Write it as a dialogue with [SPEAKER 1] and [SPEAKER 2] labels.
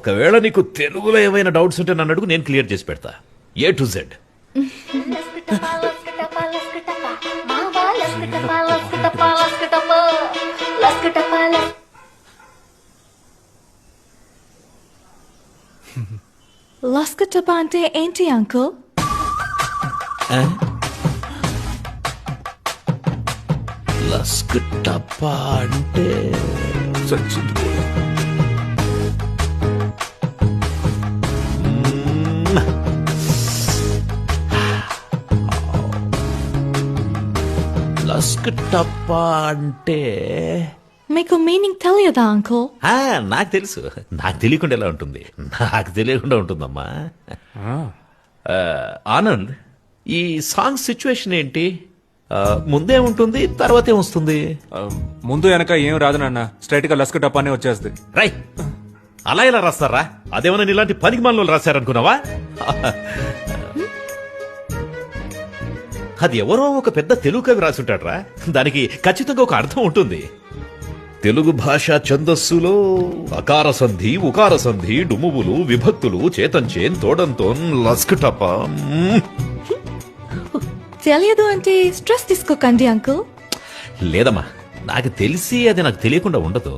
[SPEAKER 1] ఒకవేళ నీకు తెలుగులో ఏమైనా డౌట్స్ ఉంటే నన్ను అడుగు, నేను క్లియర్ చేసి పెడతా A to Z.
[SPEAKER 2] లస్కటప అంటే ఏంటి అంకుల్?
[SPEAKER 1] లస్క్ టప్పా అంటే
[SPEAKER 3] సచ్చింది కూడా.
[SPEAKER 1] లస్క్ టప్పా అంటే
[SPEAKER 2] మీకు మీనింగ్ తెలియదా అంకుల్?
[SPEAKER 1] నాకు తెలుసు. నాకు తెలియకుండా ఎలా ఉంటుంది? నాకు తెలియకుండా ఉంటుందమ్మా. ఆనంద్, ఈ సాంగ్ సిచ్యువేషన్ ఏంటి? ముందే ఉంటుంది, తర్వాత ఏమొస్తుంది?
[SPEAKER 3] ముందు వెనక ఏం రాదు నాన్న, స్ట్రైట్ గా లస్క టపానే వచ్చేస్తుంది.
[SPEAKER 1] రై, అలా ఎలా రాస్తారా? అదేమన్నా ఇలాంటి పనికి మనలో రాశారనుకున్నావా? అది ఎవరో ఒక పెద్ద తెలుగు కవి రాసుంటాడ్రా. దానికి ఖచ్చితంగా ఒక అర్థం ఉంటుంది. తెలుగు భాష ఛందస్సులో అకార సంధి, ఉకార సంధి, డుమువులు, విభక్తులు, చేతంచేన్, తోడంతోన్, లస్కటప.
[SPEAKER 2] తెలియదు అంటే స్ట్రెస్ తీసుకోకండి అంకుల్.
[SPEAKER 1] లేదమ్మా, నాకు తెలిసి అది నాకు తెలియకుండా ఉండదు.